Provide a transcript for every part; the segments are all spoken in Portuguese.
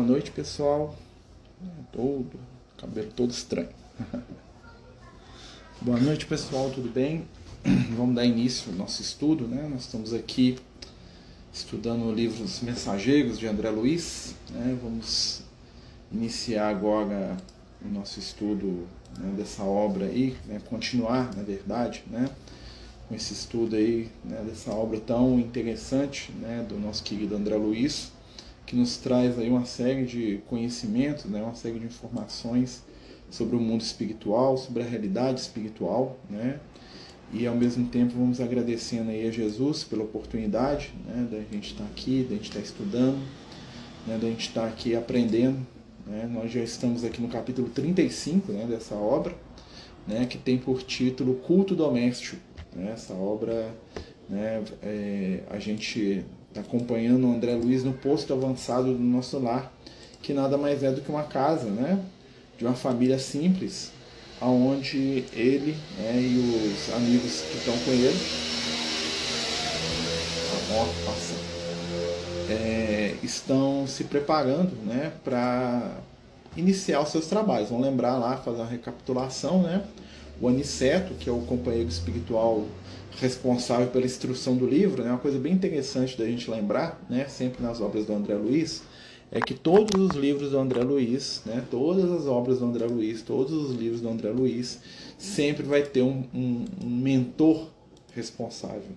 Boa noite, pessoal. Cabelo todo estranho. Boa noite, pessoal, tudo bem? Vamos dar início ao nosso estudo, né? Nós estamos aqui estudando o livro Os Mensageiros, de André Luiz, né? Vamos iniciar agora o nosso estudo, né, dessa obra aí, né? Continuar, na verdade, né? Com esse estudo aí, né, dessa obra tão interessante, né, do nosso querido André Luiz, que nos traz aí uma série de conhecimentos, né, uma série de informações sobre o mundo espiritual, sobre a realidade espiritual, né, e ao mesmo tempo vamos agradecendo aí a Jesus pela oportunidade, né, da gente estar aqui, da gente estar estudando, né, da gente estar aqui aprendendo, né. Nós já estamos aqui no capítulo 35, né, dessa obra, né, que tem por título Culto Doméstico, né. Essa obra, né, a gente está acompanhando o André Luiz no posto avançado do nosso lar, que nada mais é do que uma casa, né, de uma família simples, onde ele, né, e os amigos que estão com ele, estão se preparando, né, para iniciar os seus trabalhos. Vamos lembrar lá, fazer uma recapitulação, né? O Aniceto, que é o companheiro espiritual responsável pela instrução do livro, né? Uma coisa bem interessante da gente lembrar, né, sempre nas obras do André Luiz, é que todos os livros do André Luiz, né, todas as obras do André Luiz, todos os livros do André Luiz, sempre vai ter um mentor responsável,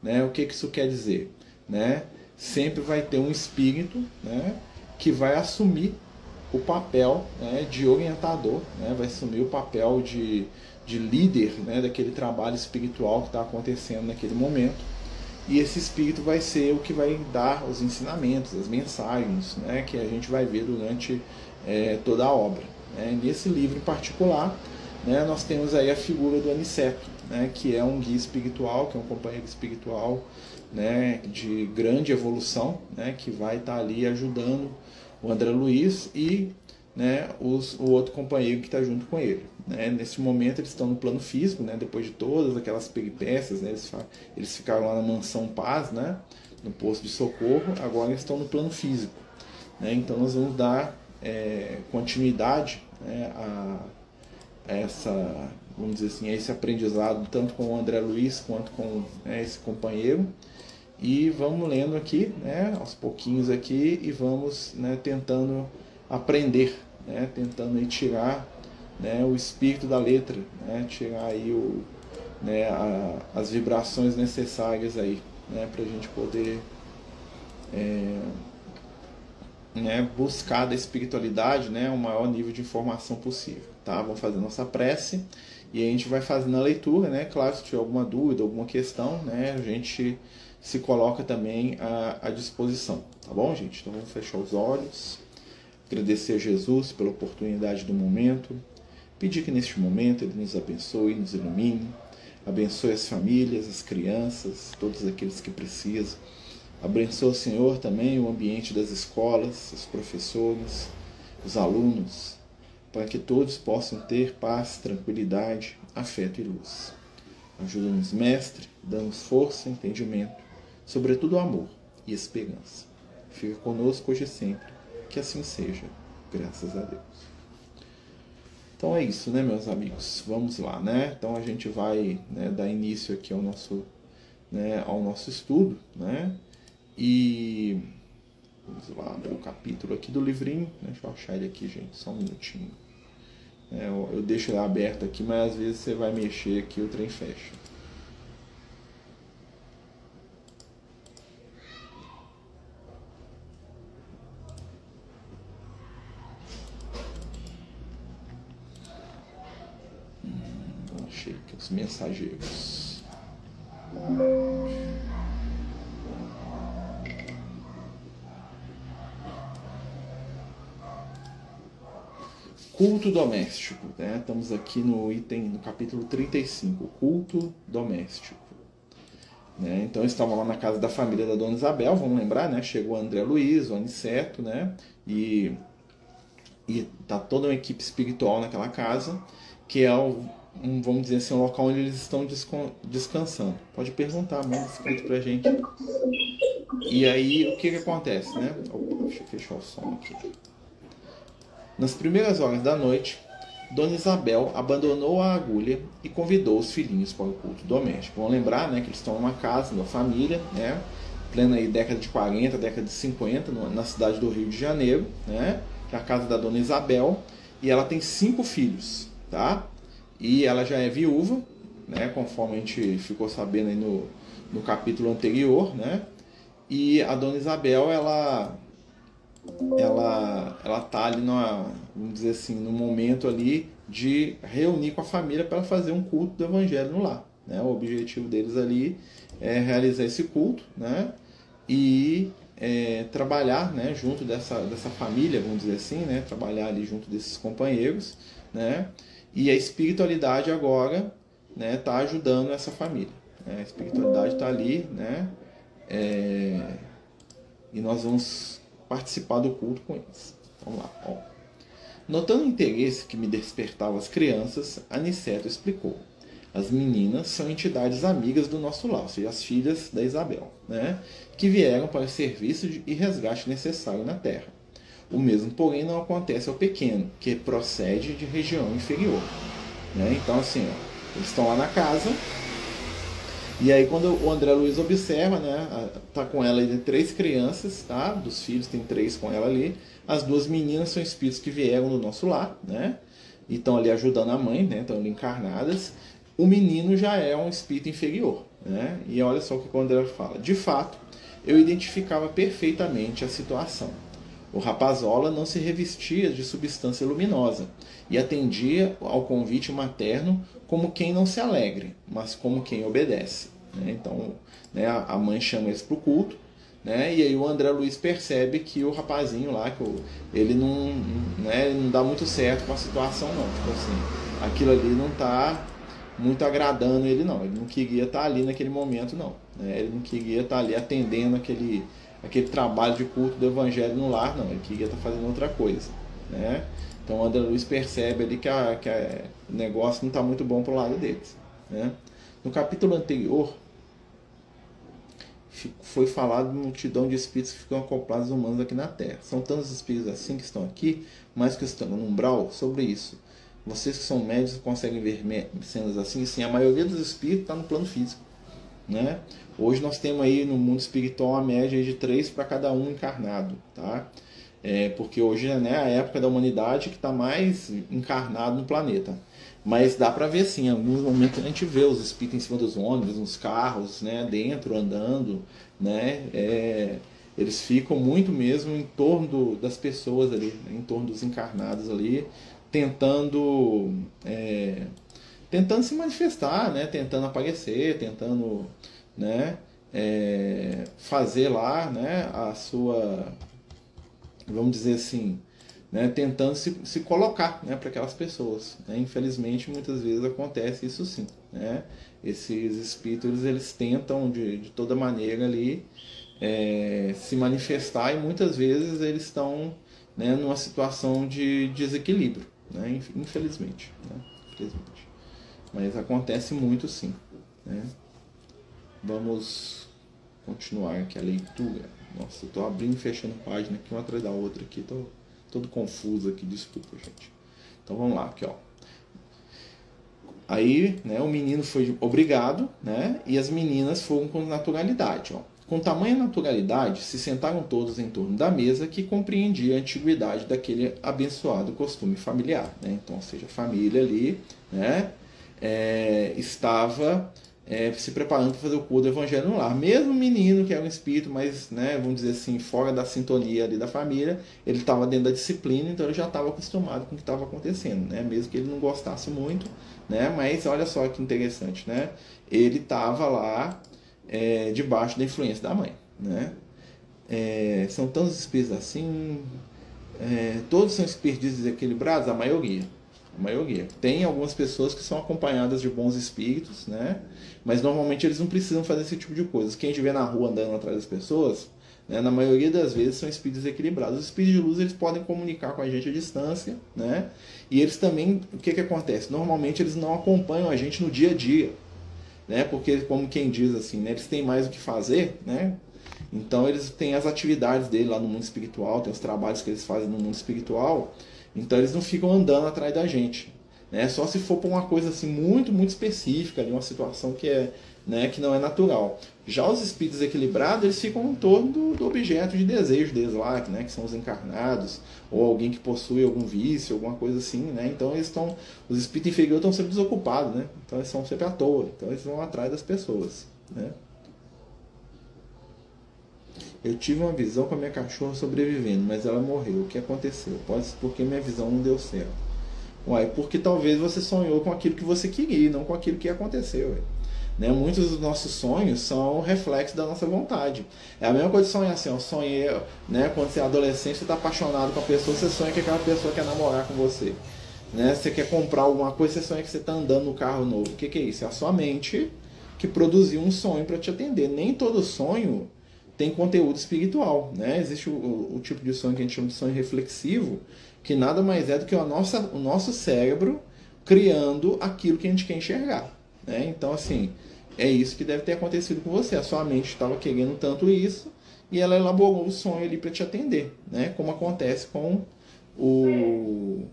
né? O que isso quer dizer, né? Sempre vai ter um espírito, né, que vai assumir o papel, né, de orientador, né, vai assumir o papel de líder, né, daquele trabalho espiritual que está acontecendo naquele momento, e esse espírito vai ser o que vai dar os ensinamentos, as mensagens, né, que a gente vai ver durante toda a obra, né. Nesse livro em particular, né, nós temos aí a figura do Aniceto, né, que é um guia espiritual, que é um companheiro espiritual, né, de grande evolução, né, que vai estar ali ajudando o André Luiz e, né, o outro companheiro que está junto com ele, né. Nesse momento eles estão no plano físico, né, depois de todas aquelas peripécias, né, eles ficaram lá na Mansão Paz, né, no posto de socorro, agora eles estão no plano físico, né. Então nós vamos dar continuidade, né, a essa, vamos dizer assim, a esse aprendizado, tanto com o André Luiz quanto com, né, esse companheiro. E vamos lendo aqui, né, aos pouquinhos aqui, e vamos, né, tentando aprender, né, tentando aí tirar, né, o espírito da letra, né, tirar aí né, as vibrações necessárias aí, né, para a gente poder né, buscar da espiritualidade, né, o maior nível de informação possível, tá? Vamos fazer nossa prece e a gente vai fazendo a leitura, né? Claro, se tiver alguma dúvida, alguma questão, né, a gente se coloca também à disposição, tá bom, gente? Então vamos fechar os olhos, agradecer a Jesus pela oportunidade do momento, pedir que neste momento Ele nos abençoe, nos ilumine, abençoe as famílias, as crianças, todos aqueles que precisam. Abençoa, Senhor, também o ambiente das escolas, os professores, os alunos, para que todos possam ter paz, tranquilidade, afeto e luz. Ajuda-nos, Mestre, dá-nos força, entendimento, sobretudo amor e esperança. Fica conosco hoje e sempre, que assim seja, graças a Deus. Então é isso, né, meus amigos? Vamos lá, né? Então a gente vai, né, dar início aqui ao nosso estudo, né? E vamos lá, abrir o capítulo aqui do livrinho. Deixa eu achar ele aqui, gente, só um minutinho. Eu deixo ele aberto aqui, mas às vezes você vai mexer aqui e o trem fecha. Achei aqui os mensageiros. Culto doméstico, né? Estamos aqui no capítulo 35, culto doméstico. Né? Então estavam lá na casa da família da Dona Isabel, vamos lembrar, né? Chegou o André Luiz, o Aniceto, né? E tá toda uma equipe espiritual naquela casa, que é vamos dizer assim, um local onde eles estão descansando. Pode perguntar, manda escrito pra gente. E aí, o que acontece, né? Opa, deixa eu fechar o som aqui. Nas primeiras horas da noite, Dona Isabel abandonou a agulha e convidou os filhinhos para o culto doméstico. Vamos lembrar, né, que eles estão numa casa, numa família, né, plena aí década de 40, década de 50, na cidade do Rio de Janeiro, né, que é a casa da Dona Isabel, e ela tem 5 filhos, tá? E ela já é viúva, né, conforme a gente ficou sabendo aí no capítulo anterior, né? E a Dona Isabel, ela tá ali vamos dizer assim, no momento ali de reunir com a família para fazer um culto do evangelho no lar, né? O objetivo deles ali é realizar esse culto, né? E trabalhar, né, junto dessa família, vamos dizer assim, né? Trabalhar ali junto desses companheiros, né? E a espiritualidade agora, né, tá ajudando essa família, né? A espiritualidade está ali, né? E nós vamos participar do culto com eles. Vamos lá. Ó. Notando o interesse que me despertavam as crianças, Aniceto explicou. As meninas são entidades amigas do nosso lar, ou seja, as filhas da Isabel, né, que vieram para o serviço e resgate necessário na terra. O mesmo, porém, não acontece ao pequeno, que procede de região inferior. Né? Então, assim, ó, eles estão lá na casa. E aí quando o André Luiz observa, né, tá com ela de 3 crianças, tá? Dos filhos tem 3 com ela ali. As 2 meninas são espíritos que vieram do nosso lar, né? E estão ali ajudando a mãe, né? Estão ali encarnadas. O menino já é um espírito inferior, né? E olha só o que o André fala. De fato, eu identificava perfeitamente a situação. O rapazola não se revestia de substância luminosa e atendia ao convite materno como quem não se alegre, mas como quem obedece. Né? Então, né, a mãe chama eles para o culto, né? E aí o André Luiz percebe que o rapazinho lá, ele não dá muito certo com a situação não. Tipo assim, aquilo ali não está muito agradando ele não. Ele não queria estar ali naquele momento não. Né? Ele não queria estar ali atendendo aquele trabalho de culto do evangelho no lar, não, ele queria estar fazendo outra coisa, né? Então o André Luiz percebe ali que o negócio não está muito bom para o lado deles, né? No capítulo anterior foi falado de multidão de espíritos que ficam acoplados humanos aqui na Terra. São tantos espíritos assim que estão aqui, mas que estão no umbral. Sobre isso, vocês que são médios conseguem ver cenas assim? Sim, a maioria dos espíritos está no plano físico. Né? Hoje nós temos aí no mundo espiritual uma média de 3 para cada um encarnado, tá? Porque hoje é, né, a época da humanidade que está mais encarnado no planeta. Mas dá para ver sim, em alguns momentos a gente vê os espíritos em cima dos ônibus, nos carros, né, dentro, andando, né? Eles ficam muito mesmo em torno das pessoas ali, né, em torno dos encarnados ali, tentando se manifestar, né? Tentando aparecer, tentando, né? Fazer lá, né? A sua, vamos dizer assim, né? Tentando se colocar, né? Para aquelas pessoas. Né? Infelizmente, muitas vezes acontece isso sim. Né? Esses espíritos, eles tentam de toda maneira ali se manifestar e muitas vezes eles estão, né, numa situação de desequilíbrio, né? Infelizmente. Né? Infelizmente. Mas acontece muito sim. Né? Vamos continuar aqui a leitura. Nossa, eu estou abrindo e fechando página aqui uma atrás da outra aqui. Estou todo confuso aqui, desculpa, gente. Então vamos lá, aqui ó. Aí, né, o menino foi obrigado, né, e as meninas foram com naturalidade, ó. Com tamanha naturalidade, se sentaram todos em torno da mesa que compreendia a antiguidade daquele abençoado costume familiar, né? Então, ou seja, a família ali, né, estava se preparando para fazer o culto do evangelho no lar. Mesmo o menino, que era um espírito, mas, né, vamos dizer assim, fora da sintonia ali da família, ele estava dentro da disciplina, então ele já estava acostumado com o que estava acontecendo, né? Mesmo que ele não gostasse muito, né? Mas olha só que interessante, né? Ele estava lá debaixo da influência da mãe, né? São tantos espíritos assim, todos são espíritos desequilibrados, a maioria. Tem algumas pessoas que são acompanhadas de bons espíritos, né? Mas normalmente eles não precisam fazer esse tipo de coisa. Quem a gente vê na rua andando atrás das pessoas, né, na maioria das vezes são espíritos equilibrados. Os espíritos de luz, eles podem comunicar com a gente à distância, né? E eles também, o que acontece? Normalmente eles não acompanham a gente no dia a dia, né? Porque, como quem diz assim, né, eles têm mais o que fazer, né? Então eles têm as atividades dele lá no mundo espiritual, tem os trabalhos que eles fazem no mundo espiritual, Então eles não ficam andando atrás da gente, né? Só se for para uma coisa assim muito, muito específica, de uma situação que é, né, que não é natural. Já os espíritos equilibrados, eles ficam em torno do objeto de desejo deles lá, né, que são os encarnados, ou alguém que possui algum vício, alguma coisa assim, né? Então eles estão, os espíritos inferiores estão sempre desocupados, né? Então eles são sempre à toa, então eles vão atrás das pessoas, né? Eu tive uma visão com a minha cachorra sobrevivendo, mas ela morreu. O que aconteceu? Pode ser porque minha visão não deu certo. Uai, porque talvez você sonhou com aquilo que você queria, não com aquilo que aconteceu. Ué. Né? Muitos dos nossos sonhos são reflexos da nossa vontade. É a mesma coisa de sonhar assim, eu sonhei, né? Quando você é adolescente, você está apaixonado com a pessoa, você sonha que aquela pessoa quer namorar com você. Né? Você quer comprar alguma coisa, você sonha que você está andando no carro novo. O que é isso? É a sua mente que produziu um sonho para te atender. Nem todo sonho tem conteúdo espiritual, né? Existe o tipo de sonho que a gente chama de sonho reflexivo, que nada mais é do que o nosso cérebro criando aquilo que a gente quer enxergar, né? Então, assim, é isso que deve ter acontecido com você. A sua mente estava querendo tanto isso e ela elaborou o sonho ali para te atender, né? Como acontece com o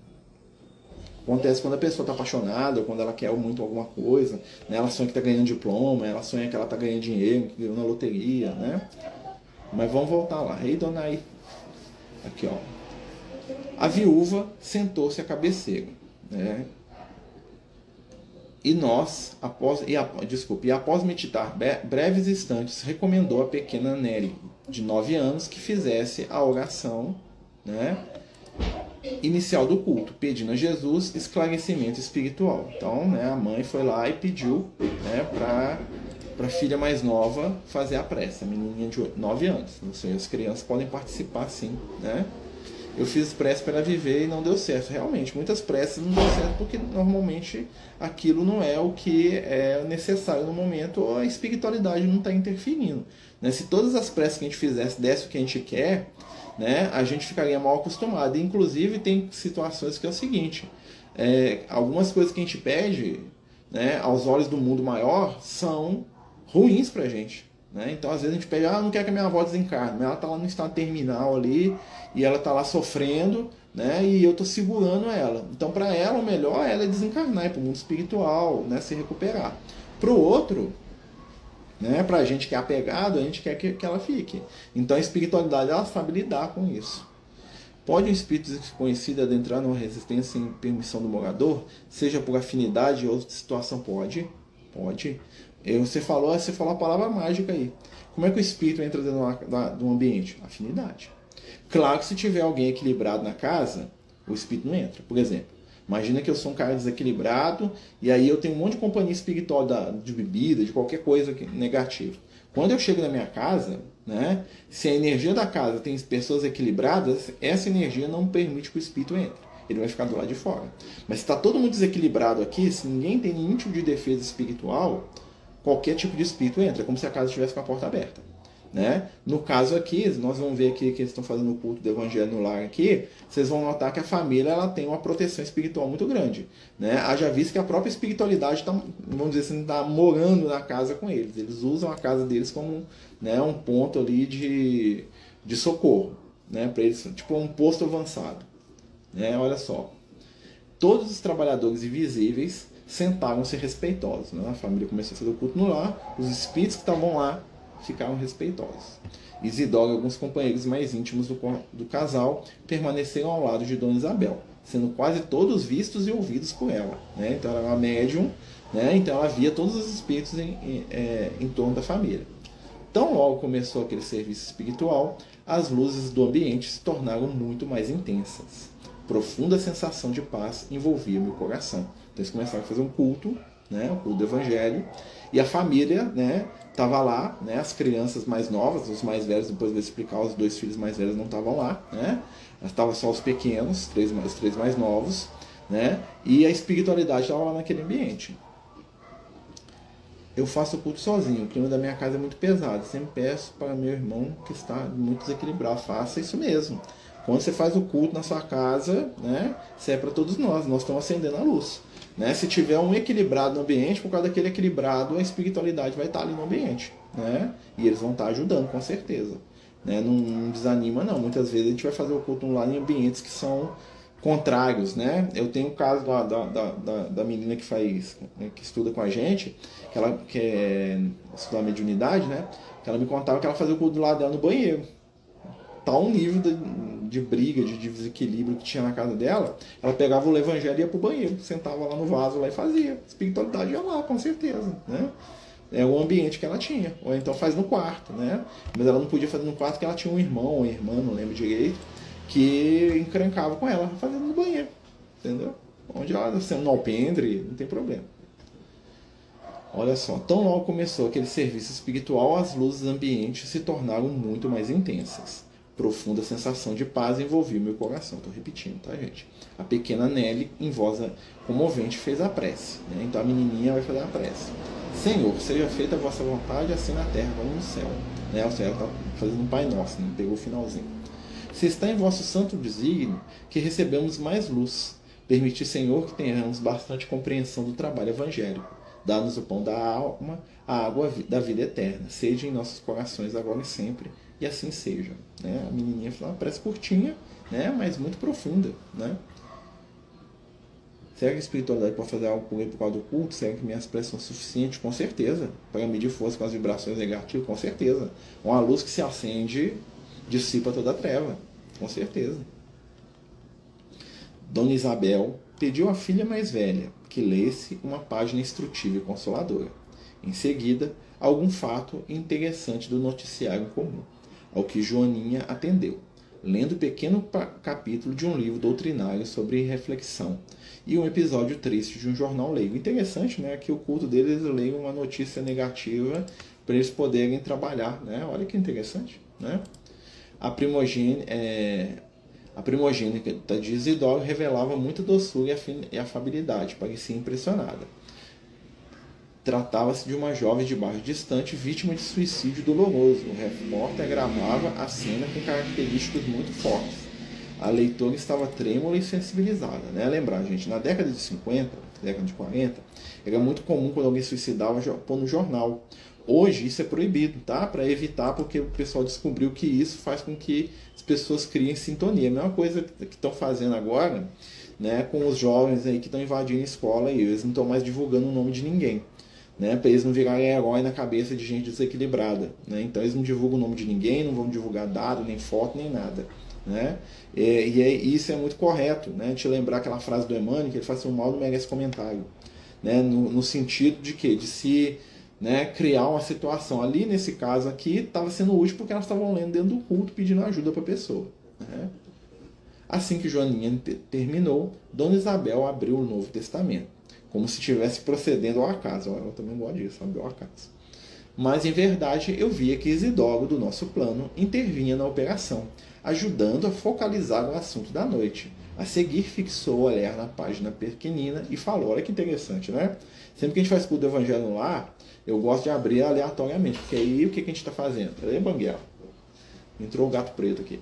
Acontece quando a pessoa está apaixonada, ou quando ela quer muito alguma coisa, né? Ela sonha que está ganhando diploma, ela sonha que ela está ganhando dinheiro, que ganhou na loteria, né? Mas vamos voltar lá. Ei, dona aí. Aqui, ó. A viúva sentou-se à cabeceira, né? E nós, após meditar breves instantes, recomendou à pequena Nelly, de 9 anos, que fizesse a oração, né, inicial do culto, pedindo a Jesus esclarecimento espiritual. Então, né, a mãe foi lá e pediu, né, para a filha mais nova fazer a prece, a menininha de 9 anos. Ou seja, as crianças podem participar sim, né? Eu fiz prece para ela viver e não deu certo. Realmente, muitas preces não deu certo porque normalmente aquilo não é o que é necessário no momento, ou a espiritualidade não está interferindo. Né? Se todas as preces que a gente fizesse desse o que a gente quer, né, a gente ficaria mal acostumado. Inclusive, tem situações que é o seguinte: algumas coisas que a gente pede, né, aos olhos do mundo maior são ruins para a gente. Né? Então, às vezes a gente pede, não quer que a minha avó desencarne, mas ela está lá no estado terminal ali, e ela está lá sofrendo, né? E eu estou segurando ela. Então, para ela, o melhor é ela desencarnar, ir para o mundo espiritual, né? Se recuperar. Para o outro, né? Para a gente que é apegado, a gente quer que ela fique. Então, a espiritualidade, ela sabe lidar com isso. Pode um espírito desconhecido adentrar numa resistência sem permissão do morador, seja por afinidade ou situação? Pode. Pode. Você falou a palavra mágica aí. Como é que o espírito entra dentro de um ambiente? Afinidade. Claro que se tiver alguém equilibrado na casa, o espírito não entra. Por exemplo, imagina que eu sou um cara desequilibrado e aí eu tenho um monte de companhia espiritual de bebida, de qualquer coisa negativa. Quando eu chego na minha casa, né, se a energia da casa tem pessoas equilibradas, essa energia não permite que o espírito entre. Ele vai ficar do lado de fora. Mas se está todo mundo desequilibrado aqui, se ninguém tem nenhum tipo de defesa espiritual, qualquer tipo de espírito entra, como se a casa estivesse com a porta aberta. Né? No caso aqui, nós vamos ver aqui que eles estão fazendo o culto do Evangelho no lar aqui, vocês vão notar que a família ela tem uma proteção espiritual muito grande. Né? Haja visto que a própria espiritualidade está, vamos dizer assim, está morando na casa com eles. Eles usam a casa deles como, né, um ponto ali de socorro. Né? Para eles, tipo um posto avançado. Né? Olha só. Todos os trabalhadores invisíveis sentaram-se respeitosos. Né? A família começou a fazer o culto no lar, os espíritos que estavam lá ficaram respeitosos. Isidoro e alguns companheiros mais íntimos do casal permaneceram ao lado de Dona Isabel, sendo quase todos vistos e ouvidos por ela. Né? Então ela era uma médium, né? Então ela via todos os espíritos em torno da família. Tão logo começou aquele serviço espiritual, as luzes do ambiente se tornaram muito mais intensas. Profunda sensação de paz envolvia meu coração. Então eles começaram a fazer um culto, né? O culto do Evangelho, e a família, né, estava lá, né, as crianças mais novas, os mais velhos, depois vou explicar, os 2 filhos mais velhos não estavam lá, né, estavam só os pequenos, os 3 mais novos, né, e a espiritualidade estava lá naquele ambiente. Eu faço o culto sozinho, o clima da minha casa é muito pesado, sempre peço para meu irmão que está muito desequilibrado, faça isso mesmo. Quando você faz o culto na sua casa, né, isso é para todos nós estamos acendendo a luz. Né? Se tiver um equilibrado no ambiente, por causa daquele equilibrado, a espiritualidade vai estar ali no ambiente. Né? E eles vão estar ajudando, com certeza. Né? Não desanima, não. Muitas vezes a gente vai fazer o culto lá em ambientes que são contrários, né? Eu tenho o caso da menina que faz, né, que estuda com a gente, que ela quer estudar mediunidade, né? Que ela me contava que ela fazia o culto do lado dela no banheiro. Tal nível de briga, de desequilíbrio que tinha na casa dela, ela pegava o evangelho e ia pro banheiro, sentava lá no vaso lá e fazia. Espiritualidade ia lá, com certeza, né? É o ambiente que ela tinha. Ou então faz no quarto, né? Mas ela não podia fazer no quarto porque ela tinha um irmão ou irmã, não lembro direito, que encrencava com ela, fazendo no banheiro, entendeu? Onde ela, sendo no alpendre, não tem problema. Olha só, tão logo começou aquele serviço espiritual, as luzes ambientes se tornaram muito mais intensas. Profunda sensação de paz envolveu meu coração. Estou repetindo, tá, gente? A pequena Nelly, em voz comovente, fez a prece. Né? Então a menininha vai fazer a prece. Senhor, seja feita a vossa vontade, assim na terra como no céu. Né? O céu está fazendo um Pai Nosso, né? Pegou o finalzinho. Se está em vosso santo desígnio, que recebamos mais luz. Permiti, Senhor, que tenhamos bastante compreensão do trabalho evangélico. Dá-nos o pão da alma, a água da vida eterna. Seja em nossos corações agora e sempre, e assim seja. Né? A menininha fez uma prece curtinha, né? Mas muito profunda. Né? Será que a espiritualidade pode fazer algo comigo por causa do culto? Será que minhas preces são suficientes? Com certeza. Para medir força com as vibrações negativas? Com certeza. Uma luz que se acende dissipa toda a treva. Com certeza. Dona Isabel pediu à filha mais velha que lesse uma página instrutiva e consoladora. Em seguida, algum fato interessante do noticiário comum, ao que Joaninha atendeu, lendo pequeno capítulo de um livro doutrinário sobre reflexão e um episódio triste de um jornal leigo. Interessante, né, que o culto deles leia uma notícia negativa para eles poderem trabalhar. Né? Olha que interessante. Né? A primogênita de Isidoro revelava muita doçura e afabilidade, parecia impressionada. Tratava-se de uma jovem de bairro distante, vítima de suicídio doloroso. O repórter gravava a cena com características muito fortes. A leitora estava trêmula e sensibilizada. Né? Lembrar, gente, na década de 50, década de 40, era muito comum quando alguém suicidava pôr no jornal. Hoje isso é proibido, tá? Para evitar, porque o pessoal descobriu que isso faz com que as pessoas criem sintonia. A mesma coisa que estão fazendo agora, né, com os jovens aí que estão invadindo a escola e eles não estão mais divulgando o nome de ninguém. Né, para eles não virarem herói na cabeça de gente desequilibrada. Né? Então eles não divulgam o nome de ninguém, não vão divulgar dado, nem foto, nem nada. Né? Isso é muito correto. Né? Te lembrar aquela frase do Emmanuel, que ele fala assim, o mal não merece comentário. Né? No sentido de quê? De se, né, criar uma situação. Ali, nesse caso aqui, estava sendo útil porque elas estavam lendo dentro do culto, pedindo ajuda para a pessoa. Né? Assim que Joaninha terminou, Dona Isabel abriu o Novo Testamento, como se estivesse procedendo ao acaso. Eu também gosto disso, abriu ao acaso. Mas, em verdade, eu via que Isidoro, do nosso plano, intervinha na operação, ajudando a focalizar o assunto da noite. A seguir, fixou o olhar na página pequenina e falou, olha que interessante, né? Sempre que a gente faz culto do Evangelho lá, eu gosto de abrir aleatoriamente, porque aí o que a gente está fazendo? Cadê, Banguela? Entrou o gato preto aqui.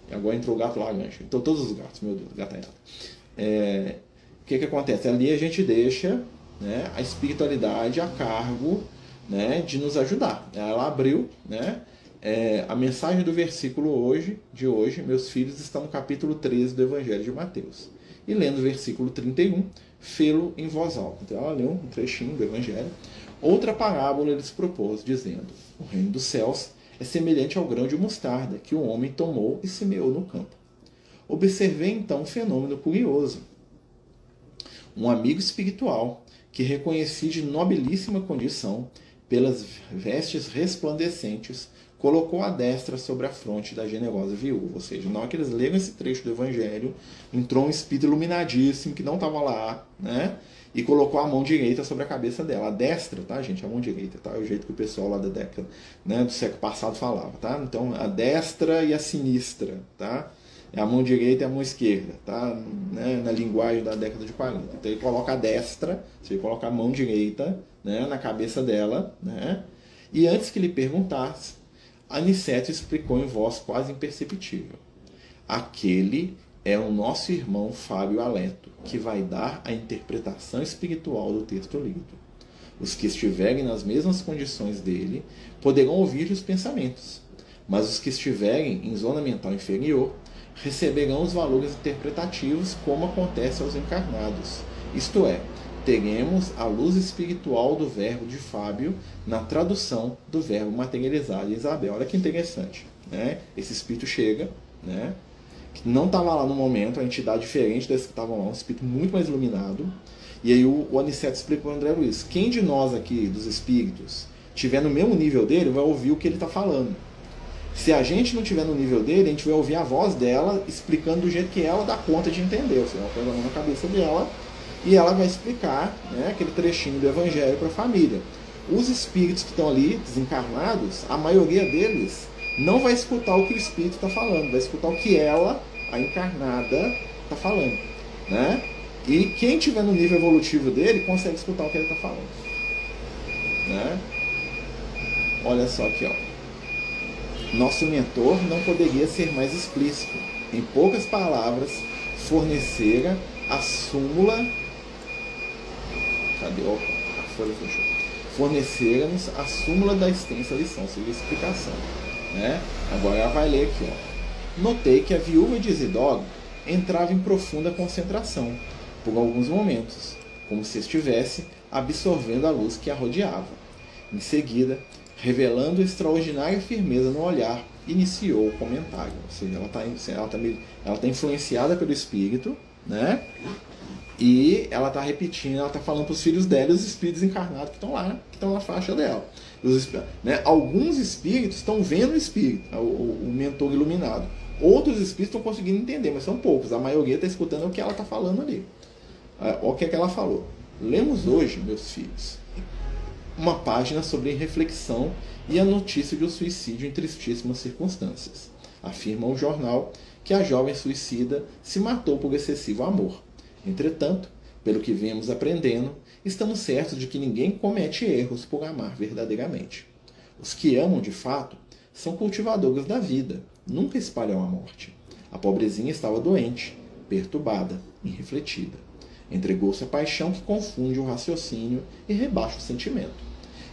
E agora entrou o gato laranja. Então todos os gatos, meu Deus, gatanhada. O que acontece? Ali a gente deixa, né, a espiritualidade a cargo, né, de nos ajudar. Ela abriu, né, a mensagem do versículo de hoje, meus filhos, está no capítulo 13 do Evangelho de Mateus. E lendo o versículo 31, fê-lo em voz alta. Então ela leu um trechinho do Evangelho. Outra parábola ele lhes propôs, dizendo, o reino dos céus é semelhante ao grão de mostarda que o homem tomou e semeou no campo. Observei então um fenômeno curioso. Um amigo espiritual, que reconheci de nobilíssima condição, pelas vestes resplandecentes, colocou a destra sobre a fronte da generosa viúva. Ou seja, na hora que eles leram esse trecho do Evangelho, entrou um espírito iluminadíssimo que não estava lá, né? E colocou a mão direita sobre a cabeça dela. A destra, tá, gente? A mão direita, tá? É o jeito que o pessoal lá da década, né, do século passado falava, tá? Então, a destra e a sinistra, tá? É a mão direita e a mão esquerda, tá? Né? Na linguagem da década de 40. Então, ele coloca a destra, você coloca a mão direita, né, na cabeça dela, né? E antes que lhe perguntasse, Aniceto explicou em voz quase imperceptível. Aquele é o nosso irmão Fábio Aleto, que vai dar a interpretação espiritual do texto lido. Os que estiverem nas mesmas condições dele poderão ouvir os pensamentos, mas os que estiverem em zona mental inferior receberão os valores interpretativos como acontece aos encarnados. Isto é, teremos a luz espiritual do verbo de Fábio na tradução do verbo materializado de Isabel. Olha que interessante, né? Esse espírito chega, né? Que não estava lá no momento, a entidade diferente das que estavam lá, um espírito muito mais iluminado. E aí o Aniceto explicou ao André Luiz: quem de nós aqui, dos espíritos, tiver no mesmo nível dele, vai ouvir o que ele está falando. Se a gente não tiver no nível dele, a gente vai ouvir a voz dela explicando do jeito que ela dá conta de entender. Ou seja, ela põe na cabeça dela e ela vai explicar, né, aquele trechinho do Evangelho para a família. Os espíritos que estão ali, desencarnados, a maioria deles não vai escutar o que o espírito está falando, vai escutar o que ela, a encarnada, está falando, né? E quem tiver no nível evolutivo dele consegue escutar o que ele está falando, né? Olha só aqui, ó. Nosso mentor não poderia ser mais explícito. Em poucas palavras, fornecera a súmula. Cadê? A folha fechou. Fornecera-nos a súmula da extensa lição, seria a explicação, né? Agora ela vai ler aqui, ó. Notei que a viúva de Isidoro entrava em profunda concentração, por alguns momentos, como se estivesse absorvendo a luz que a rodeava. Em seguida, revelando extraordinária firmeza no olhar, iniciou o comentário. Ou seja, ela está influenciada pelo espírito, né? E ela está repetindo, ela está falando para os filhos dela, os espíritos encarnados que estão lá, que estão na faixa dela. Né? Alguns espíritos estão vendo o espírito, o mentor iluminado. Outros espíritos estão conseguindo entender, mas são poucos. A maioria está escutando o que ela está falando ali. Olha o que é que ela falou. Lemos hoje, meus filhos, uma página sobre reflexão e a notícia de um suicídio em tristíssimas circunstâncias. Afirma o jornal que a jovem suicida se matou por excessivo amor. Entretanto, pelo que vemos aprendendo, estamos certos de que ninguém comete erros por amar verdadeiramente. Os que amam de fato são cultivadores da vida, nunca espalham a morte. A pobrezinha estava doente, perturbada, irrefletida. Entregou-se à paixão que confunde o raciocínio e rebaixa o sentimento.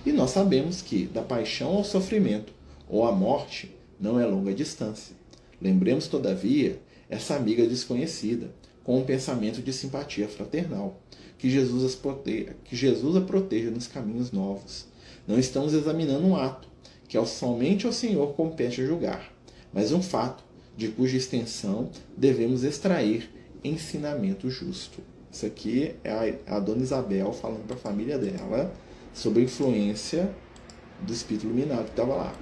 E nós sabemos que, da paixão ao sofrimento ou à morte, não é longa distância. Lembremos, todavia, essa amiga desconhecida, com um pensamento de simpatia fraternal, que Jesus a proteja nos caminhos novos. Não estamos examinando um ato, que somente ao Senhor compete julgar, mas um fato, de cuja extensão devemos extrair ensinamento justo. Isso aqui é a Dona Isabel falando para a família dela sobre a influência do Espírito Iluminado que estava lá.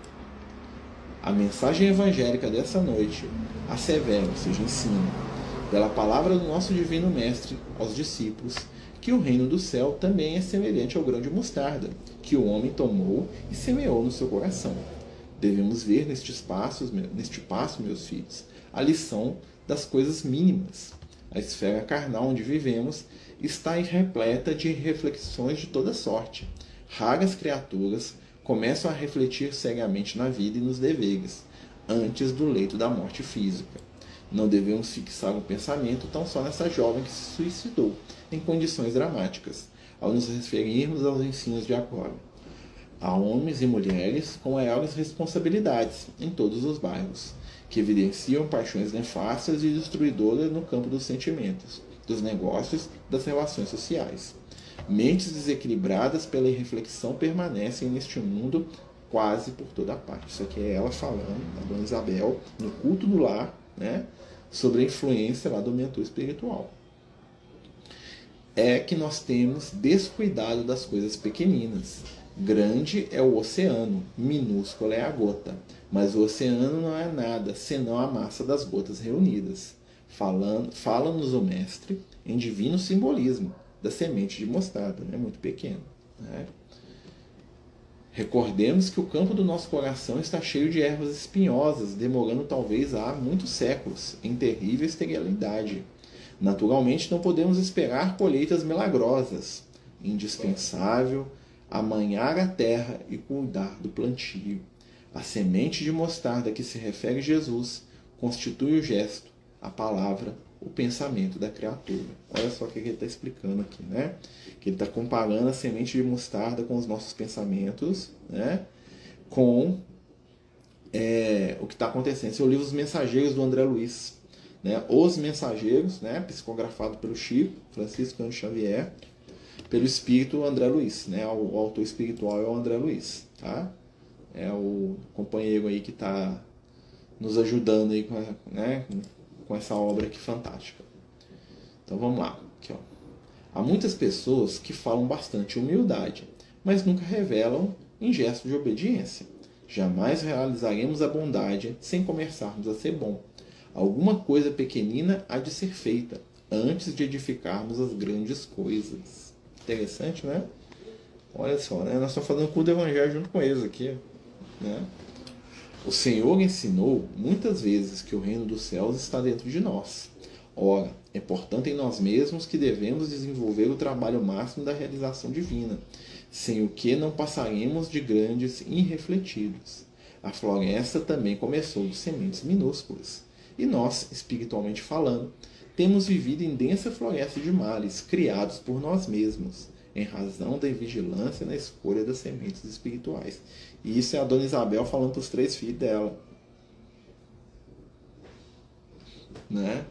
A mensagem evangélica dessa noite assevera, ou seja, ensina, pela palavra do nosso Divino Mestre aos discípulos, que o reino do céu também é semelhante ao grão de mostarda, que o homem tomou e semeou no seu coração. Devemos ver neste passo, meus filhos, a lição das coisas mínimas. A esfera carnal onde vivemos está repleta de reflexões de toda sorte. Raras criaturas começam a refletir seriamente na vida e nos deveres, antes do leito da morte física. Não devemos fixar o pensamento tão só nessa jovem que se suicidou, em condições dramáticas, ao nos referirmos aos ensinos de agora. Há homens e mulheres com maiores responsabilidades em todos os bairros, que evidenciam paixões nefastas e destruidoras no campo dos sentimentos, dos negócios, das relações sociais. Mentes desequilibradas pela irreflexão permanecem neste mundo quase por toda parte. Isso aqui é ela falando, a Dona Isabel, no culto do lar, né, sobre a influência lá do mentor espiritual. É que nós temos descuidado das coisas pequeninas. Grande é o oceano, minúscula é a gota. Mas o oceano não é nada, senão a massa das gotas reunidas. Fala-nos o Mestre em divino simbolismo da semente de mostarda, né? Muito pequeno. Né? Recordemos que o campo do nosso coração está cheio de ervas espinhosas, demorando talvez há muitos séculos, em terrível esterilidade. Naturalmente, não podemos esperar colheitas milagrosas. Indispensável amanhar a terra e cuidar do plantio. A semente de mostarda que se refere Jesus constitui o gesto, a palavra, o pensamento da criatura. Olha só o que ele está explicando aqui, né? Que ele está comparando a semente de mostarda com os nossos pensamentos, né? Com o que está acontecendo. Esse é o livro Os Mensageiros, do André Luiz. né? Os Mensageiros, né? Psicografado pelo Chico Francisco Cândido Xavier, pelo espírito André Luiz, né? O autor espiritual é o André Luiz, tá? É o companheiro aí que está nos ajudando aí né? Com essa obra aqui fantástica. Então vamos lá. Aqui, ó. Há muitas pessoas que falam bastante humildade, mas nunca revelam em gesto de obediência. Jamais realizaremos a bondade sem começarmos a ser bom. Alguma coisa pequenina há de ser feita antes de edificarmos as grandes coisas. Interessante, né? Olha só, né? Nós estamos fazendo o culto do Evangelho junto com eles aqui, né? O Senhor ensinou muitas vezes que o reino dos céus está dentro de nós. Ora, é portanto em nós mesmos que devemos desenvolver o trabalho máximo da realização divina, sem o que não passaremos de grandes irrefletidos. A floresta também começou de sementes minúsculas, e nós, espiritualmente falando, temos vivido em densa floresta de males, criados por nós mesmos, em razão da vigilância na escolha das sementes espirituais. E isso é a Dona Isabel falando para os 3 filhos dela. Né?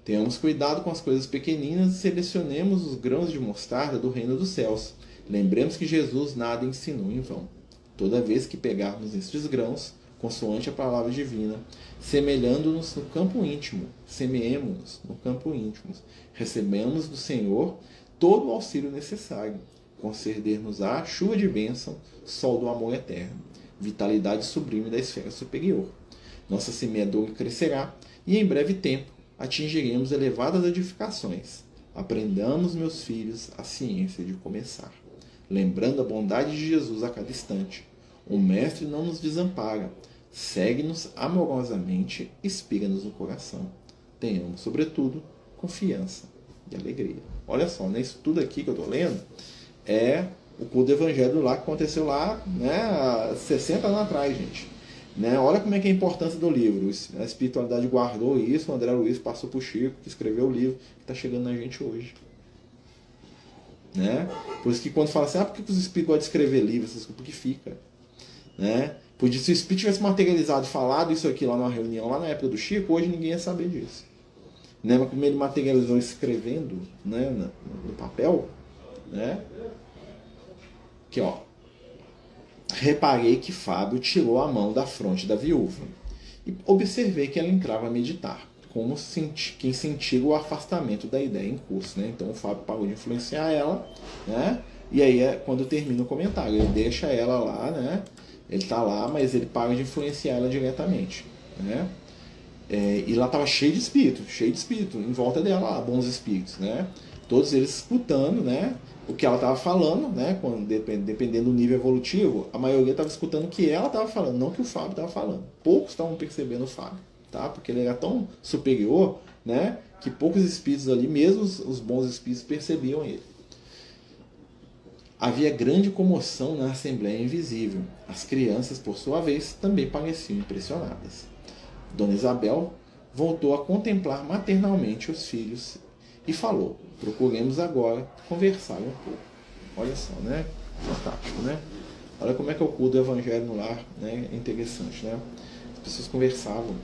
Tenhamos cuidado com as coisas pequeninas e selecionemos os grãos de mostarda do reino dos céus. Lembremos que Jesus nada ensinou em vão. Toda vez que pegarmos estes grãos, consoante a palavra divina, semelhando-nos no campo íntimo, semeemos-nos no campo íntimo, recebemos do Senhor todo o auxílio necessário, conceder-nos-á chuva de bênção, sol do amor eterno, vitalidade sublime da esfera superior. Nossa semeadura crescerá e em breve tempo atingiremos elevadas edificações. Aprendamos, meus filhos, a ciência de começar. Lembrando a bondade de Jesus a cada instante. O Mestre não nos desampara, segue-nos amorosamente, inspira-nos no coração. Tenhamos, sobretudo, confiança e alegria. Olha só, né? Isso tudo aqui que eu estou lendo é o culto do Evangelho lá que aconteceu lá, né, há 60 anos atrás, gente. Né? Olha como é que é a importância do livro. A espiritualidade guardou isso, o André Luiz passou para o Chico, que escreveu o livro, que está chegando na gente hoje. Né? Por isso que quando fala assim, por que os espíritos gostam de escrever livros? Porque fica. Né? Porque se o espírito tivesse materializado e falado isso aqui lá numa reunião, lá na época do Chico, hoje ninguém ia saber disso. Né? Mas como ele materializou escrevendo, né, no papel, né? Aqui, ó. Reparei que Fábio tirou a mão da fronte da viúva e observei que ela entrava a meditar, como quem sentia o afastamento da ideia em curso. Né? Então o Fábio parou de influenciar ela, né? E aí é quando termina o comentário, ele deixa ela lá, né? Ele está lá, mas ele para de influenciar ela diretamente. Né? E lá estava cheio de espírito, em volta dela, lá, bons espíritos, né? Todos eles escutando, né, o que ela estava falando, né, dependendo do nível evolutivo, a maioria estava escutando o que ela estava falando, não o que o Fábio estava falando. Poucos estavam percebendo o Fábio, tá? Porque ele era tão superior, né, que poucos espíritos ali, mesmo os bons espíritos, percebiam ele. Havia grande comoção na Assembleia Invisível. As crianças, por sua vez, também pareciam impressionadas. Dona Isabel voltou a contemplar maternalmente os filhos e falou: procuremos agora conversar um pouco. Olha só, né? Fantástico, né? Olha como é que é o culto do Evangelho no lar, né? É interessante, né? As pessoas conversavam.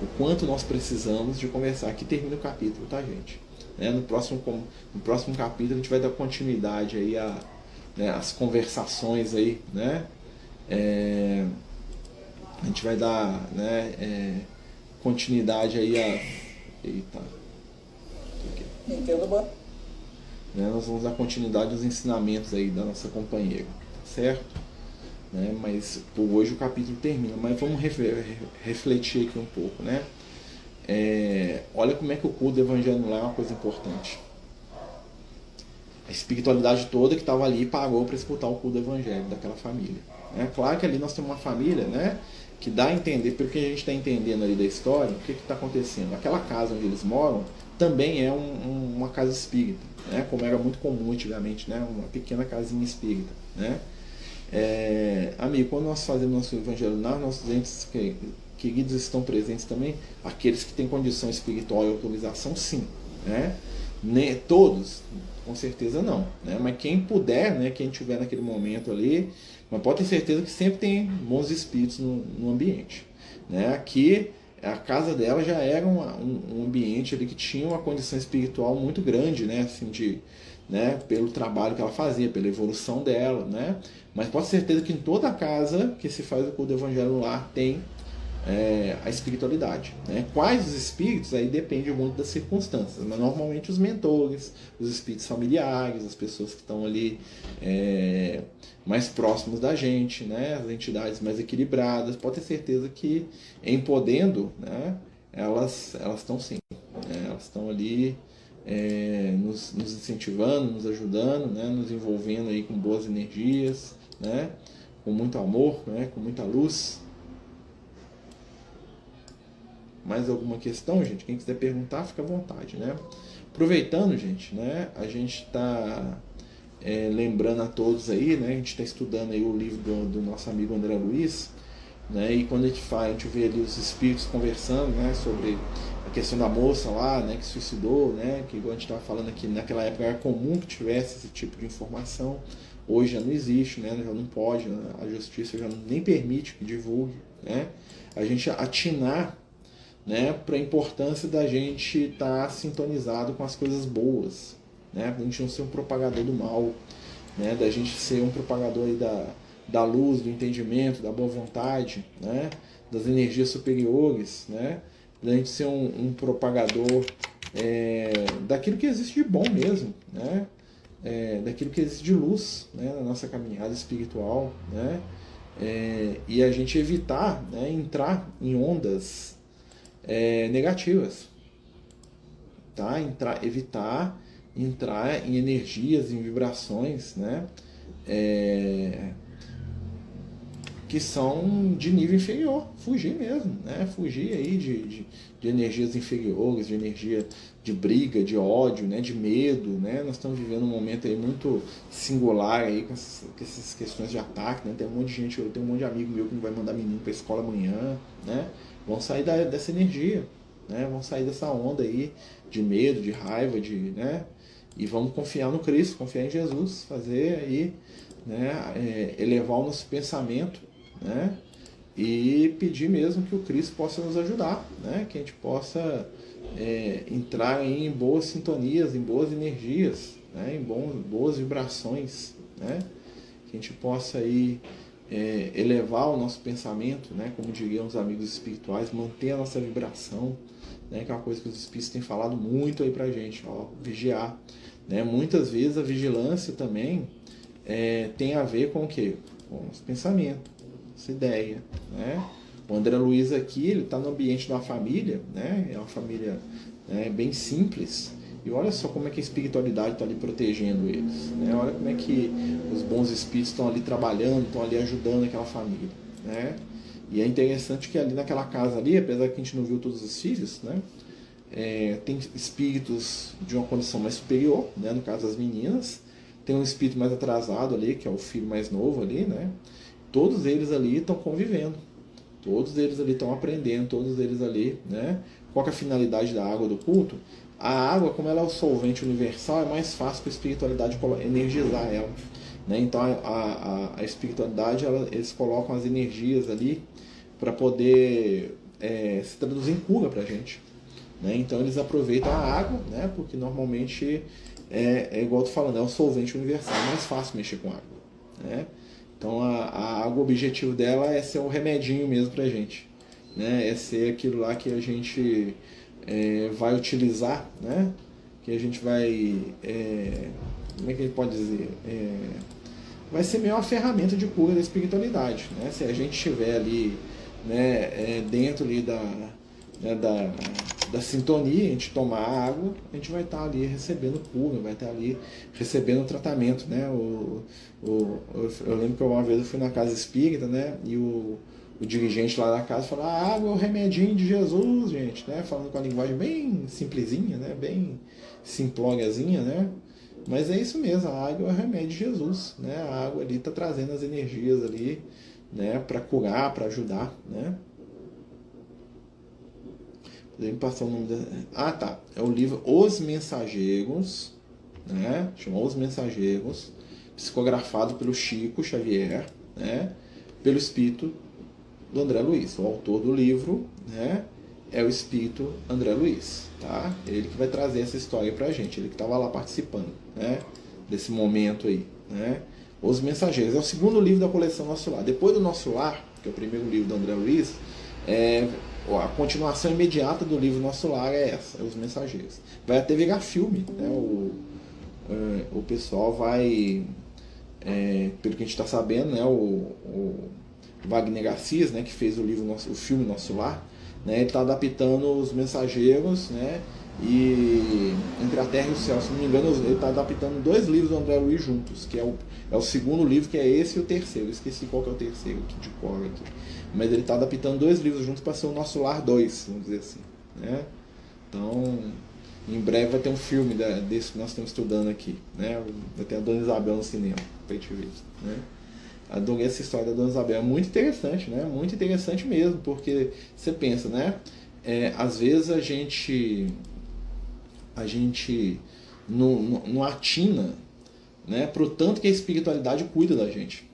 O quanto nós precisamos de conversar. Aqui termina o capítulo, tá, gente? No próximo capítulo a gente vai dar continuidade aí às conversações aí, né? A gente vai dar, né, continuidade aí a... Eita. Entendo, bom. Nós vamos dar continuidade aos ensinamentos aí da nossa companheira, certo? Mas por hoje o capítulo termina, mas vamos refletir aqui um pouco, né? Olha como é que o culto do Evangelho lá é uma coisa importante. A espiritualidade toda que estava ali parou para escutar o culto do Evangelho daquela família. Claro que ali nós temos uma família, né, que dá a entender, pelo que a gente está entendendo ali da história, o que está acontecendo. Aquela casa onde eles moram também é uma casa espírita, né, como era muito comum antigamente, né, uma pequena casinha espírita. Né. Amigo, quando nós fazemos nosso Evangelho lá, nossos entes queridos estão presentes também, aqueles que têm condição espiritual e autorização, sim. Né. Todos, com certeza não, né? Mas quem puder, né, quem estiver naquele momento ali, mas pode ter certeza que sempre tem bons espíritos no ambiente. né? Aqui, a casa dela já era um ambiente ali que tinha uma condição espiritual muito grande, né? Assim, né? Pelo trabalho que ela fazia, pela evolução dela, né? Mas pode ter certeza que em toda casa que se faz o culto do Evangelho no lar tem a espiritualidade, né? Quais os espíritos aí depende muito das circunstâncias, mas normalmente os mentores, os espíritos familiares, as pessoas que estão ali mais próximos da gente, né? As entidades mais equilibradas, pode ter certeza que em podendo, né? Elas estão sim, né? Elas estão ali nos incentivando, nos ajudando, né? Nos envolvendo aí com boas energias, né? Com muito amor, né? Com muita luz. Mais alguma questão, gente? Quem quiser perguntar, fica à vontade, né? Aproveitando, gente, né? A gente está lembrando a todos aí, né? A gente está estudando aí o livro do nosso amigo André Luiz, né? E quando a gente vê ali os espíritos conversando, né? Sobre a questão da moça lá, né? Que suicidou, né? Que igual a gente estava falando aqui, naquela época era comum que tivesse esse tipo de informação. Hoje já não existe, né? Já não pode, né? A justiça já nem permite que divulgue, né? A gente atinar, né, para a importância da gente estar sintonizado com as coisas boas, né, da gente não ser um propagador do mal, né, da gente ser um propagador aí da luz, do entendimento, da boa vontade, né, das energias superiores, né, da gente ser um propagador daquilo que existe de bom mesmo, né, daquilo que existe de luz, né, na nossa caminhada espiritual, né, e a gente evitar, né, entrar em ondas negativas, tá? Evitar entrar em energias, em vibrações, né? Que são de nível inferior, fugir mesmo, né? Fugir aí de energias inferiores, de energia de briga, de ódio, né? De medo, né? Nós estamos vivendo um momento aí muito singular aí com essas questões de ataque, né? Tem um monte de gente, eu tenho um monte de amigo meu que não vai mandar menino para a escola amanhã, né? Vão sair dessa energia, né? Vão sair dessa onda aí de medo, de raiva, né? E vamos confiar no Cristo, confiar em Jesus, fazer aí, né? Elevar o nosso pensamento, né? E pedir mesmo que o Cristo possa nos ajudar, né? Que a gente possa entrar em boas sintonias, em boas energias, né? Em boas vibrações, né? Que a gente possa aí elevar o nosso pensamento, né? Como diriam os amigos espirituais, manter a nossa vibração, né? Que é uma coisa que os espíritos têm falado muito aí pra gente, ó, vigiar, né? Muitas vezes a vigilância também tem a ver com o quê? Com os pensamentos, essa ideia, né? O André Luiz aqui, ele está no ambiente de uma família, né? É uma família bem simples. E olha só como é que a espiritualidade está ali protegendo eles, né? Olha como é que os bons espíritos estão ali trabalhando, estão ali ajudando aquela família, né? E é interessante que ali naquela casa ali, apesar que a gente não viu todos os filhos, né? Tem espíritos de uma condição mais superior, né? No caso das meninas, tem um espírito mais atrasado ali, que é o filho mais novo ali, né? Todos eles ali estão convivendo, todos eles ali estão aprendendo, todos eles ali, né? Qual que é a finalidade da água do culto? A água, como ela é o solvente universal, é mais fácil para a espiritualidade energizar ela, né? Então a espiritualidade, eles colocam as energias ali para poder se traduzir em cura para a gente, né? Então eles aproveitam a água, né? Porque normalmente igual eu tô falando, é o solvente universal, é mais fácil mexer com água, né? Então a água, o objetivo dela é ser um remedinho mesmo pra gente, né? É ser aquilo lá que a gente vai utilizar, né? Que a gente vai, como é que ele pode dizer? Vai ser meio uma ferramenta de cura da espiritualidade, né? Se a gente estiver ali, né, dentro ali da sintonia, a gente tomar água, a gente vai estar ali recebendo cura, vai estar ali recebendo tratamento, né? Eu lembro que uma vez eu fui na casa espírita, né? E o dirigente lá da casa falou: a água é o remedinho de Jesus, gente, né? Falando com a linguagem bem simplesinha, né? Bem simplóriazinha, né? Mas é isso mesmo, a água é o remédio de Jesus, né? A água ali está trazendo as energias ali, né? Para curar, para ajudar, né? Podemos passar o nome da... tá. É o livro Os Mensageiros, né? Chama Os Mensageiros, psicografado pelo Chico Xavier, né? Pelo Espírito do André Luiz. O autor do livro, né, é o espírito André Luiz, tá? Ele que vai trazer essa história pra gente, ele que estava lá participando, né, desse momento aí, né? Os Mensageiros é o segundo livro da coleção Nosso Lar. Depois do Nosso Lar, que é o primeiro livro do André Luiz, a continuação imediata do livro Nosso Lar é essa, é Os Mensageiros. Vai até virar filme, né? O pessoal vai, pelo que a gente está sabendo, né? O Wagner Garcias, né? Que fez o filme Nosso Lar, né? Ele está adaptando Os Mensageiros, né? E Entre a Terra e o Céu, se não me engano, ele está adaptando 2 livros do André Luiz juntos, que é o segundo livro, que é esse, e o terceiro. Eu esqueci qual que é o terceiro aqui de cor aqui. Mas ele está adaptando 2 livros juntos para ser o Nosso Lar 2, vamos dizer assim, né? Então, em breve vai ter um filme desse que nós estamos estudando aqui, né? Vai ter a Dona Isabel no cinema, pra gente ver, né? Adorei essa história da Dona Isabel, é muito interessante, né? Muito interessante mesmo, porque você pensa, né? Às vezes a gente não atina, né, pro tanto que a espiritualidade cuida da gente,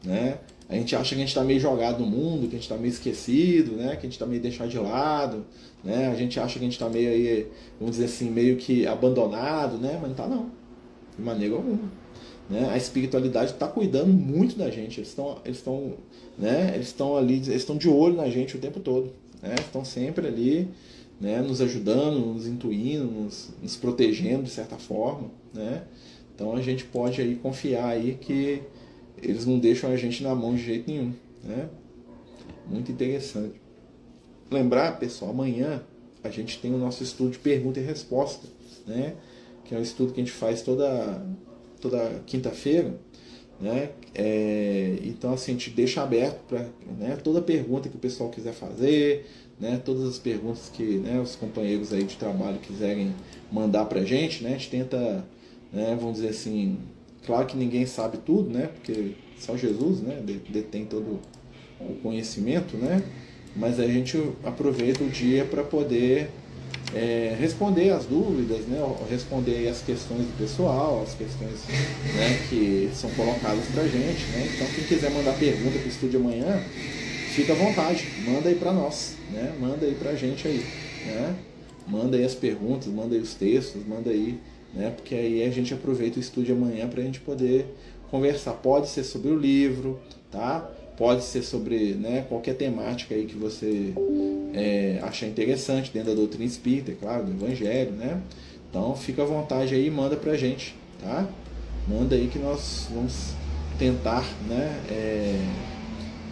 né? A gente acha que a gente está meio jogado no mundo, que a gente está meio esquecido, né? Que a gente está meio deixado de lado, né? A gente acha que a gente está meio aí, vamos dizer assim, meio que abandonado, né? Mas não está não, de maneira alguma, né? A espiritualidade está cuidando muito da gente. Né? Eles estão ali, eles estão de olho na gente o tempo todo, né? Estão sempre ali, né? Nos ajudando, nos intuindo, nos protegendo de certa forma, né? Então a gente pode aí confiar aí que eles não deixam a gente na mão de jeito nenhum, né? Muito interessante. Lembrar, pessoal, amanhã a gente tem o nosso estudo de pergunta e resposta, né? Que é um estudo que a gente faz toda quinta-feira, né? Então assim, a gente deixa aberto para, né, toda pergunta que o pessoal quiser fazer, né? Todas as perguntas que, né, os companheiros aí de trabalho quiserem mandar pra gente, né? A gente tenta, né, vamos dizer assim, claro que ninguém sabe tudo, né? Porque só Jesus, né, detém todo o conhecimento, né? Mas a gente aproveita o dia para poder responder as dúvidas, né? Responder as questões do pessoal, as questões, né, que são colocadas para a gente, né? Então quem quiser mandar pergunta para o estúdio amanhã, fica à vontade, manda aí para nós, né? Manda aí para a gente aí, né? Manda aí as perguntas, manda aí os textos, manda aí, né? Porque aí a gente aproveita o estúdio amanhã para a gente poder conversar. Pode ser sobre o livro, tá? Pode ser sobre, né, qualquer temática aí que você achar interessante dentro da doutrina espírita, claro, do evangelho, né? Então fica à vontade aí e manda pra gente, tá? Manda aí que nós vamos tentar, né,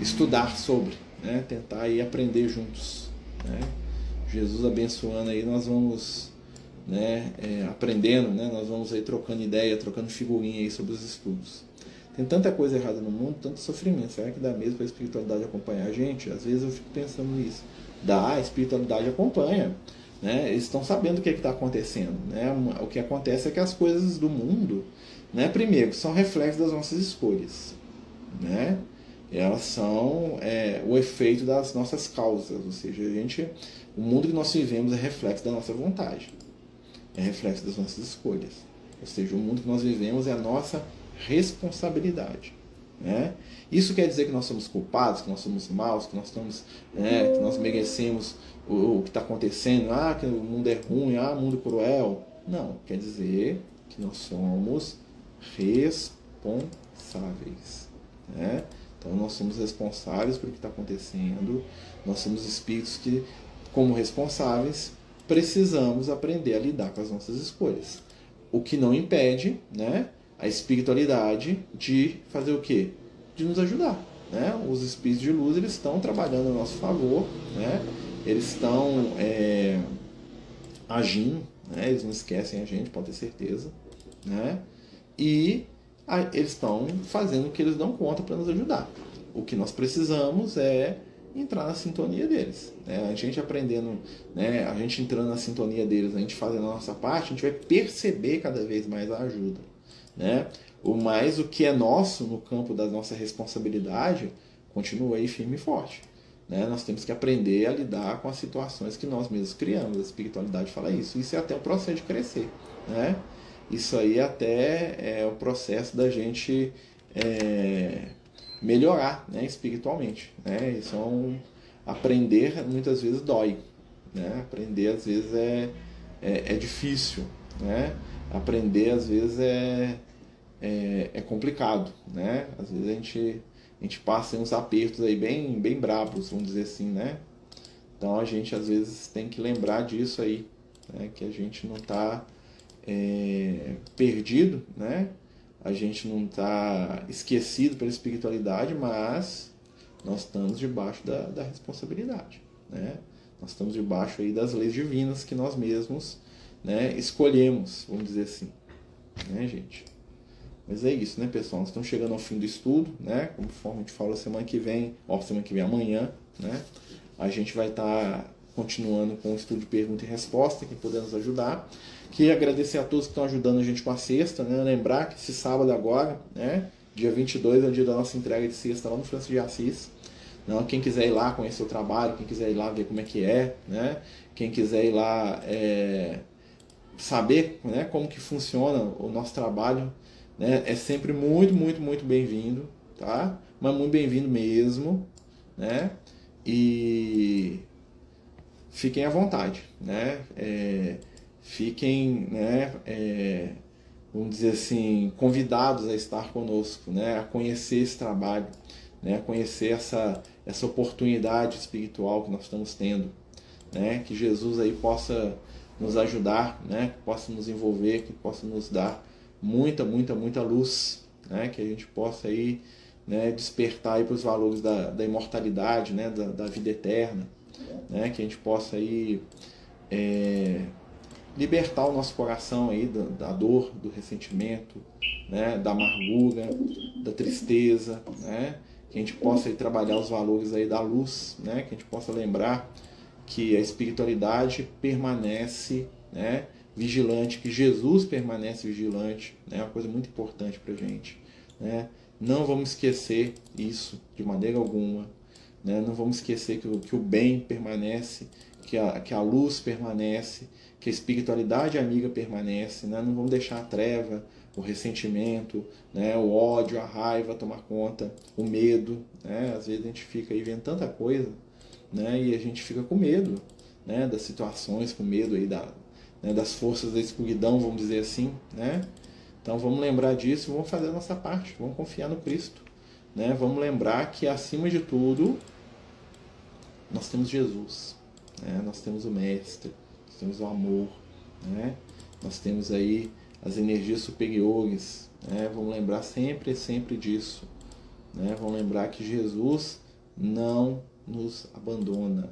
estudar sobre, né? Tentar aí aprender juntos, né? Jesus abençoando aí, nós vamos, né, aprendendo, né? Nós vamos aí trocando ideia, trocando figurinha aí sobre os estudos. Tem tanta coisa errada no mundo, tanto sofrimento. Será que dá mesmo para a espiritualidade acompanhar a gente? Às vezes eu fico pensando nisso. Dá, a espiritualidade acompanha, né? Eles estão sabendo o que está acontecendo, né? O que acontece é que as coisas do mundo, né, primeiro, são reflexos das nossas escolhas, né? Elas são o efeito das nossas causas, ou seja, o mundo que nós vivemos é reflexo da nossa vontade, é reflexo das nossas escolhas, ou seja, o mundo que nós vivemos é a nossa responsabilidade, né? Isso quer dizer que nós somos culpados, que nós somos maus, que nós estamos, que nós merecemos o que está acontecendo, que o mundo é ruim, o mundo é cruel. Não, quer dizer que nós somos responsáveis, né? Então nós somos responsáveis pelo que está acontecendo, nós somos espíritos que, como responsáveis, precisamos aprender a lidar com as nossas escolhas. O que não impede, né, a espiritualidade de fazer o quê? De nos ajudar, né? Os espíritos de luz, eles estão trabalhando a nosso favor, né? Eles estão agindo, né? Eles não esquecem a gente, pode ter certeza, né? E eles estão fazendo o que eles dão conta para nos ajudar. O que nós precisamos é entrar na sintonia deles, né? A gente aprendendo, né? A gente entrando na sintonia deles, a gente fazendo a nossa parte, a gente vai perceber cada vez mais a ajuda, né? O que é nosso no campo da nossa responsabilidade continua aí firme e forte, né? Nós temos que aprender a lidar com as situações que nós mesmos criamos. A espiritualidade fala isso. Isso é até o processo de crescer, né? Isso aí até é o processo da gente melhorar, né, espiritualmente, né? Isso aprender muitas vezes dói, né? Aprender às vezes é difícil, né? Aprender às vezes é complicado, né? Às vezes a gente passa uns apertos aí bem bravos, vamos dizer assim, né? Então a gente às vezes tem que lembrar disso aí, né? Que a gente não está perdido, né? A gente não está esquecido pela espiritualidade, mas nós estamos debaixo da responsabilidade, né? Nós estamos debaixo aí das leis divinas que nós mesmos, né, escolhemos, vamos dizer assim, né, gente? Mas é isso, né, pessoal? Nós estamos chegando ao fim do estudo, né? Conforme a gente fala, semana que vem, amanhã, né? A gente vai estar continuando com o estudo de pergunta e resposta, quem puder nos ajudar. Queria agradecer a todos que estão ajudando a gente com a cesta, né? Lembrar que esse sábado agora, né, dia 22, é o dia da nossa entrega de cesta lá no Francisco de Assis. Não, quem quiser ir lá conhecer o trabalho, quem quiser ir lá ver como é que é, né? Quem quiser ir lá saber, né, como que funciona o nosso trabalho, né, é sempre muito bem-vindo, tá? Mas muito bem-vindo mesmo, né? E fiquem à vontade, né? Fiquem, né, vamos dizer assim, convidados a estar conosco, né? A conhecer esse trabalho, né? A conhecer essa oportunidade espiritual que nós estamos tendo, né? Que Jesus aí possa nos ajudar, né? Que possa nos envolver, que possa nos dar muita luz, né? Que a gente possa aí, né, despertar aí para os valores da imortalidade, né? Da vida eterna, né? Que a gente possa aí libertar o nosso coração aí da dor, do ressentimento, né? Da amargura, da tristeza, né? Que a gente possa aí trabalhar os valores aí da luz, né? Que a gente possa lembrar que a espiritualidade permanece, né, vigilante, que Jesus permanece vigilante, né, é uma coisa muito importante para a gente, né? Não vamos esquecer isso de maneira alguma, né? Não vamos esquecer que o bem permanece, que a luz permanece, que a espiritualidade amiga permanece, né? Não vamos deixar a treva, o ressentimento, né, o ódio, a raiva tomar conta, o medo, né? Às vezes a gente fica aí vendo tanta coisa, né, e a gente fica com medo, né, das situações, com medo aí né, das forças da escuridão, vamos dizer assim, né? Então vamos lembrar disso, vamos fazer a nossa parte, vamos confiar no Cristo, né? Vamos lembrar que acima de tudo nós temos Jesus, né? Nós temos o Mestre, nós temos o amor, né? Nós temos aí as energias superiores, né? Vamos lembrar sempre disso, né? Vamos lembrar que Jesus não nos abandona,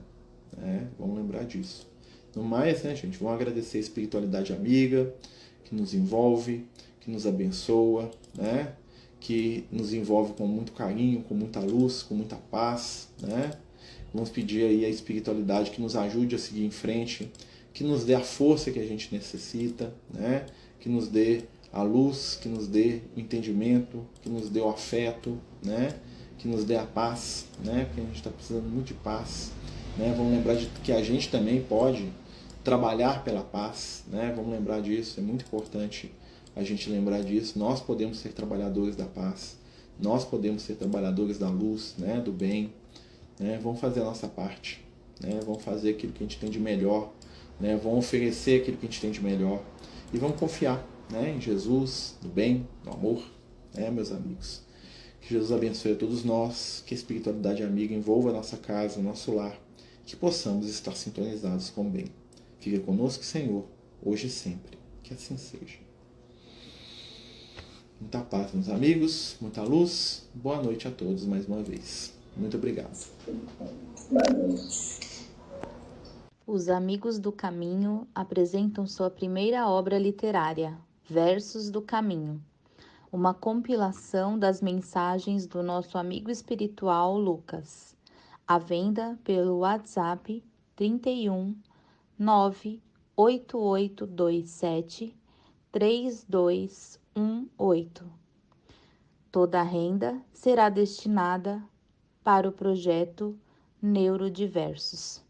né? Vamos lembrar disso. No mais, né, gente, vamos agradecer a espiritualidade amiga que nos envolve, que nos abençoa, né? Que nos envolve com muito carinho, com muita luz, com muita paz, né? Vamos pedir aí a espiritualidade que nos ajude a seguir em frente, que nos dê a força que a gente necessita, né? Que nos dê a luz, que nos dê o entendimento, que nos dê o afeto, né? Que nos dê a paz, né? Porque a gente está precisando muito de paz, né? Vamos lembrar de que a gente também pode trabalhar pela paz, né? Vamos lembrar disso, é muito importante a gente lembrar disso. Nós podemos ser trabalhadores da paz, nós podemos ser trabalhadores da luz, né? Do bem, né? Vamos fazer a nossa parte, né? Vamos fazer aquilo que a gente tem de melhor, né? Vamos oferecer aquilo que a gente tem de melhor e vamos confiar, né, em Jesus, no bem, no amor, né, meus amigos? Que Jesus abençoe a todos nós, que a espiritualidade amiga envolva a nossa casa, o nosso lar, que possamos estar sintonizados com o bem. Fica conosco, Senhor, hoje e sempre. Que assim seja. Muita paz, meus amigos, muita luz. Boa noite a todos mais uma vez. Muito obrigado. Os Amigos do Caminho apresentam sua primeira obra literária, Versos do Caminho, uma compilação das mensagens do nosso amigo espiritual Lucas, à venda pelo WhatsApp 31 98827 3218. Toda a renda será destinada para o projeto Neurodiversos.